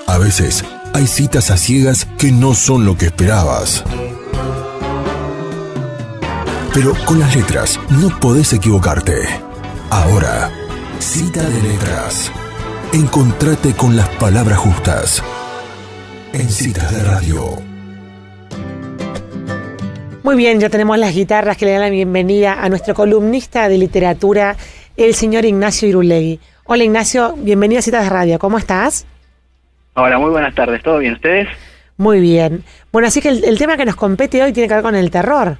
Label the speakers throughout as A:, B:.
A: A veces, hay citas a ciegas que no son lo que esperabas. Pero con las letras no podés equivocarte. Ahora, Cita de Letras. Encontrate con las palabras justas en Citas de Radio.
B: Muy bien, ya tenemos las guitarras que le dan la bienvenida a nuestro columnista de literatura, el señor Ignacio Irulegui. Hola Ignacio, bienvenido a Citas de Radio, ¿cómo estás?
C: Hola, muy buenas tardes, ¿todo bien ustedes?
B: Muy bien. Bueno, así que el tema que nos compete hoy tiene que ver con el terror.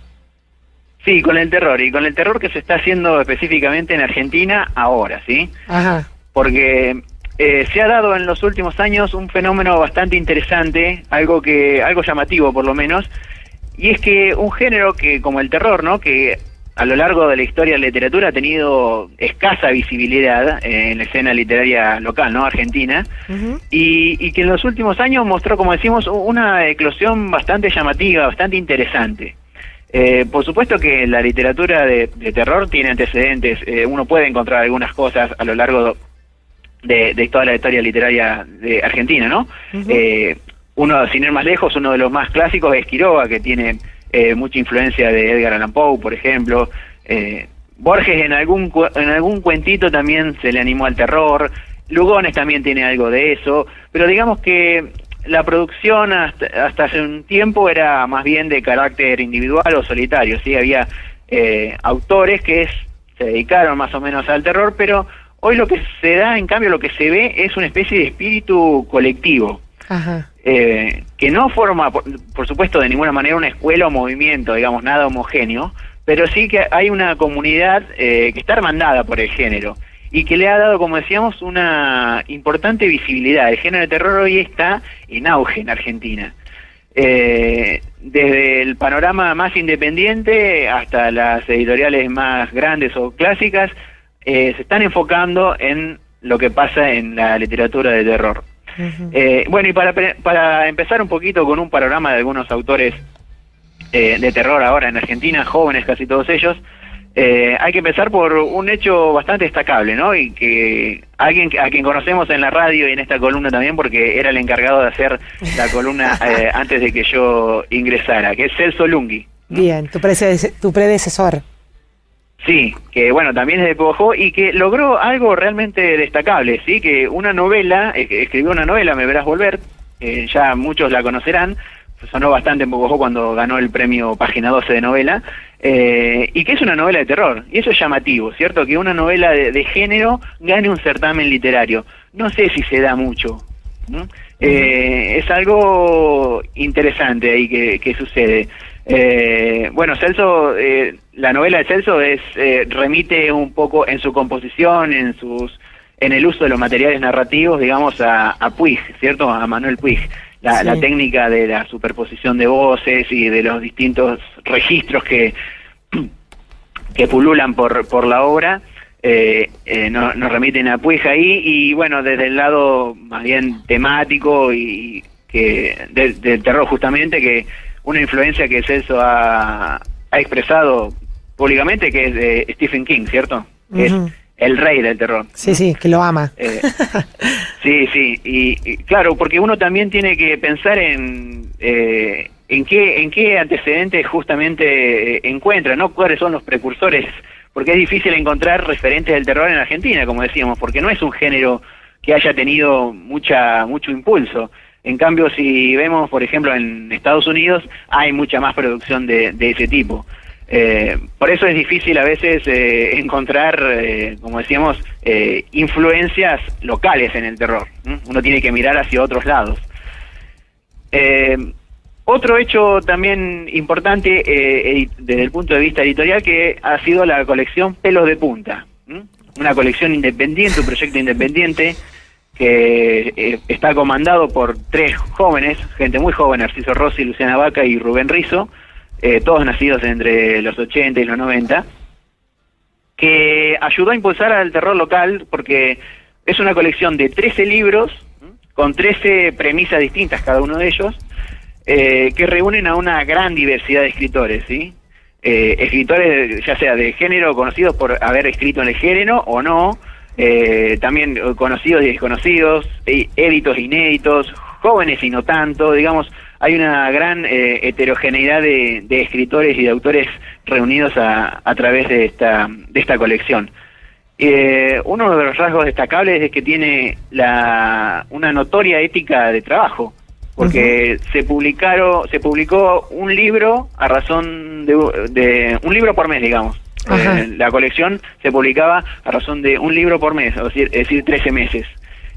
C: Sí, con el terror, y con el terror que se está haciendo específicamente en Argentina ahora, ¿sí?
B: Ajá.
C: Porque se ha dado en los últimos años un fenómeno bastante interesante, algo llamativo por lo menos, y es que un género que, como el terror, ¿no?, que a lo largo de la historia de la literatura ha tenido escasa visibilidad en la escena literaria local, ¿no?, argentina, y que en los últimos años mostró, como decimos, una eclosión bastante llamativa, bastante interesante. Por supuesto que la literatura de terror tiene antecedentes, uno puede encontrar algunas cosas a lo largo de toda la historia literaria de Argentina, ¿no? Uno, sin ir más lejos, uno de los más clásicos es Quiroga, que tiene mucha influencia de Edgar Allan Poe, por ejemplo. Borges en algún cuentito también se le animó al terror. Lugones también tiene algo de eso, pero digamos que la producción hasta hace un tiempo era más bien de carácter individual o solitario, ¿sí? Había autores que se dedicaron más o menos al terror, pero hoy lo que se da, en cambio, lo que se ve es una especie de espíritu colectivo. Ajá. Que no forma, por supuesto, de ninguna manera una escuela o movimiento, digamos, nada homogéneo, pero sí que hay una comunidad que está hermandada por el género y que le ha dado, como decíamos, una importante visibilidad. El género de terror hoy está en auge en Argentina. Desde el panorama más independiente hasta las editoriales más grandes o clásicas, se están enfocando en lo que pasa en la literatura de terror. Bueno, y para empezar un poquito con un panorama de algunos autores de terror ahora en Argentina, jóvenes casi todos ellos, hay que empezar por un hecho bastante destacable, ¿no? Y que alguien a quien conocemos en la radio y en esta columna también, porque era el encargado de hacer la columna antes de que yo ingresara, que es Celso Lunghi, ¿no? Bien, tu predecesor. Sí, que bueno, también es de Pojó y que logró algo realmente destacable, ¿sí? Que una novela, escribió una novela, Me verás volver, ya muchos la conocerán, sonó bastante en Pojó cuando ganó el premio Página 12 de novela, y que es una novela de terror, y eso es llamativo, ¿cierto? Que una novela de género gane un certamen literario. No sé si se da mucho, ¿no? Es algo interesante ahí que sucede. Bueno, Celso, la novela de Celso remite un poco en su composición, en el uso de los materiales narrativos, digamos, a Puig, ¿cierto? A Manuel Puig. La técnica de la superposición de voces y de los distintos registros que pululan por la obra, nos remiten a Puig ahí, y bueno, desde el lado más bien temático y del terror justamente, que una influencia que Celso ha expresado públicamente, que es de Stephen King, ¿cierto? Que es el rey del terror.
B: Sí, sí, que lo ama.
C: Sí, y claro, porque uno también tiene que pensar en qué antecedentes justamente encuentra, ¿no? Cuáles son los precursores, porque es difícil encontrar referentes del terror en Argentina, como decíamos, porque no es un género que haya tenido mucho impulso. En cambio, si vemos, por ejemplo, en Estados Unidos, hay mucha más producción de ese tipo. Por eso es difícil a veces encontrar, como decíamos, influencias locales en el terror. Uno tiene que mirar hacia otros lados. Otro hecho también importante desde el punto de vista editorial, que ha sido la colección Pelos de Punta. Una colección independiente, un proyecto independiente, que está comandado por 3 jóvenes, gente muy joven, Narciso Rossi, Luciana Vaca y Rubén Rizzo, todos nacidos entre los 80 y los 90, que ayudó a impulsar al terror local, porque es una colección de 13 libros, con 13 premisas distintas cada uno de ellos, que reúnen a una gran diversidad de escritores, ¿sí? Escritores ya sea de género, conocidos por haber escrito en el género o no, también conocidos y desconocidos, éditos inéditos, jóvenes y no tanto, digamos, hay una gran heterogeneidad de escritores y de autores reunidos a través de esta colección. Uno de los rasgos destacables es que tiene una notoria ética de trabajo, porque se publicó un libro a razón de un libro por mes, digamos. La colección se publicaba a razón de un libro por mes, es decir 13 meses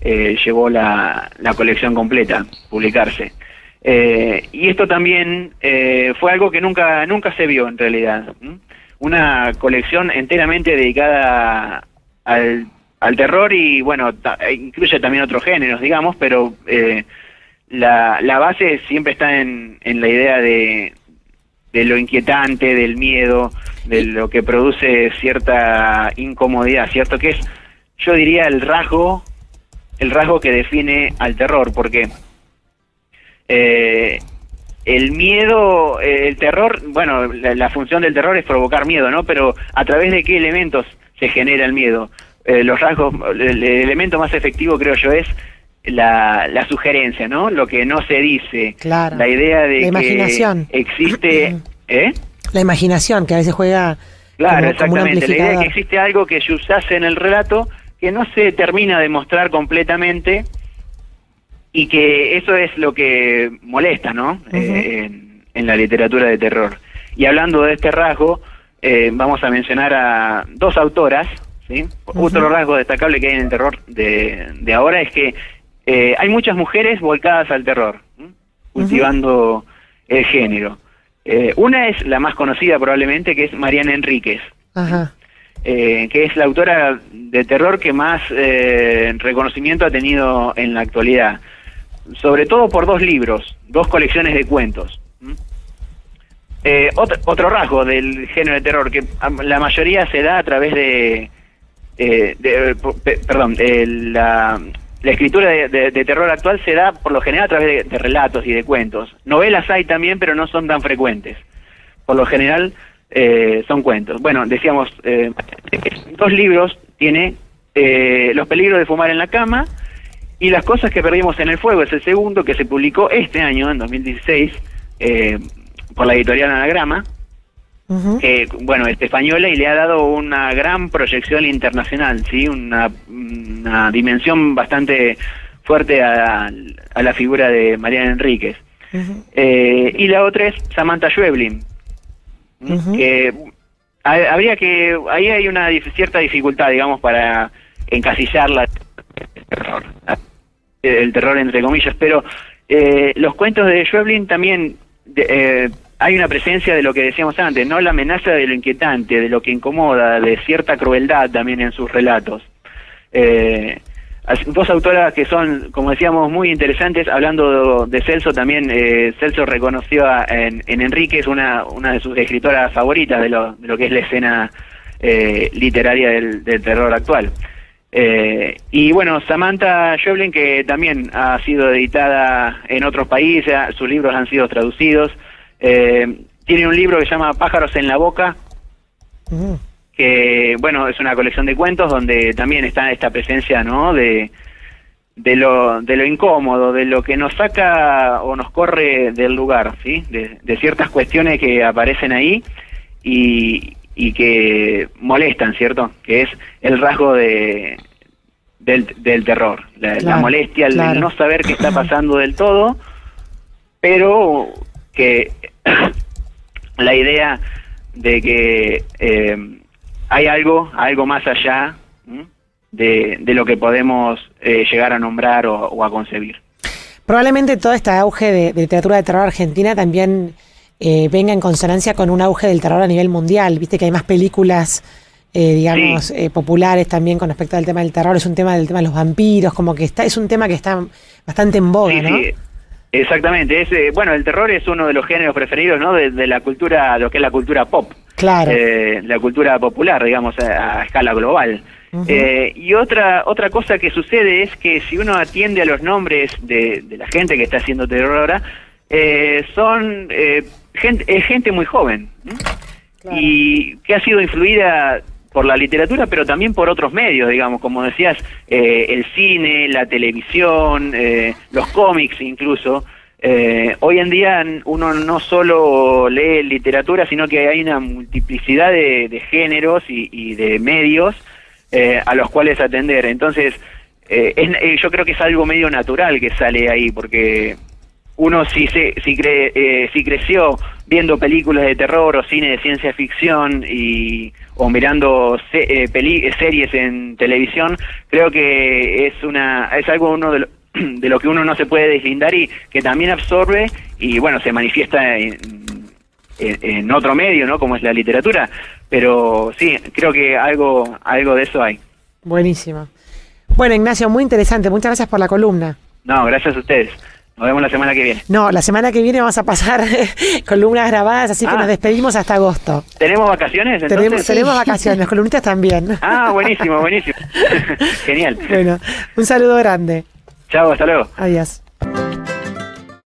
C: llevó la colección completa publicarse. Y esto también fue algo que nunca se vio en realidad. Una colección enteramente dedicada al terror y bueno, incluye también otros géneros, digamos, pero la base siempre está en la idea de lo inquietante, del miedo, de lo que produce cierta incomodidad, ¿cierto? Que es, yo diría, el rasgo que define al terror, porque el miedo, el terror, bueno, la función del terror es provocar miedo, ¿no? Pero ¿a través de qué elementos se genera el miedo? Los rasgos, el elemento más efectivo, creo yo, es la sugerencia, ¿no? Lo que no se dice.
B: Claro.
C: La idea de
B: la imaginación.
C: Que existe...
B: La imaginación, que a veces juega...
C: Claro,
B: como un
C: exactamente. La idea de
B: amplificador.
C: que existe algo que subyace en el relato que no se termina de mostrar completamente y que eso es lo que molesta, ¿no? En la literatura de terror. Y hablando de este rasgo, vamos a mencionar a dos autoras, ¿sí? Otro rasgo destacable que hay en el terror de ahora es que hay muchas mujeres volcadas al terror, cultivando el género. Una es la más conocida probablemente, que es Mariana Enríquez, que es la autora de terror que más reconocimiento ha tenido en la actualidad, sobre todo por dos libros, dos colecciones de cuentos. Otro rasgo del género de terror, que la mayoría se da a través la escritura de terror actual se da por lo general a través de relatos y de cuentos. Novelas hay también, pero no son tan frecuentes. Por lo general son cuentos. Bueno, decíamos, dos libros tiene Los peligros de fumar en la cama y Las cosas que perdimos en el fuego. Es el segundo, que se publicó este año, en 2016, por la editorial Anagrama, bueno, es española y le ha dado una gran proyección internacional, ¿sí? Una dimensión bastante fuerte a la figura de Mariana Enríquez. Y la otra es Samantha Schweblin, que ahí hay una cierta dificultad, digamos, para encasillarla el terror entre comillas, pero los cuentos de Schweblin también hay una presencia de lo que decíamos antes, ¿no? La amenaza de lo inquietante, de lo que incomoda, de cierta crueldad también en sus relatos. Dos autoras que son, como decíamos, muy interesantes. Hablando de Celso también, Celso reconoció en Enríquez una de sus escritoras favoritas de lo que es la escena literaria del terror actual. Y bueno, Samantha Schweblin, que también ha sido editada en otros países, sus libros han sido traducidos. Tiene un libro que se llama Pájaros en la boca, que bueno, es una colección de cuentos donde también está esta presencia, ¿no? de lo incómodo, de lo que nos saca o nos corre del lugar, ¿sí? De ciertas cuestiones que aparecen ahí y que molestan, ¿cierto? Que es el rasgo del terror, la molestia, el no saber qué está pasando del todo, pero que la idea de que hay algo más allá de lo que podemos llegar a nombrar o a concebir.
B: Probablemente todo este auge de literatura de terror argentina también venga en consonancia con un auge del terror a nivel mundial. Viste que hay más películas, digamos, populares también con respecto al tema del terror. Es un tema del tema de los vampiros, como que es un tema que está bastante en boga, ¿no? Sí.
C: Exactamente, bueno, el terror es uno de los géneros preferidos, ¿no? De la cultura, lo que es la cultura pop. Claro. La cultura popular, digamos, a escala global. Y otra cosa que sucede es que si uno atiende a los nombres de la gente que está haciendo terror ahora, son gente muy joven, claro, y que ha sido influida por la literatura, pero también por otros medios, digamos, como decías, el cine, la televisión, los cómics incluso. Hoy en día uno no solo lee literatura, sino que hay una multiplicidad de géneros y de medios a los cuales atender. Entonces, yo creo que es algo medio natural que sale ahí, porque uno si creció viendo películas de terror o cine de ciencia ficción o mirando series en televisión, creo que es algo de lo que uno no se puede deslindar y que también absorbe y bueno, se manifiesta en otro medio, ¿no? Como es la literatura, pero sí, creo que algo de eso hay.
B: Buenísimo. Bueno, Ignacio, muy interesante, muchas gracias por la columna.
C: No, gracias a ustedes. Nos vemos la semana que viene.
B: No, la semana que viene vamos a pasar columnas grabadas, así que nos despedimos hasta agosto.
C: ¿Tenemos vacaciones entonces?
B: Tenemos vacaciones, los columnistas también.
C: Ah, buenísimo. Genial.
B: Bueno, un saludo grande.
C: Chao, hasta luego.
B: Adiós.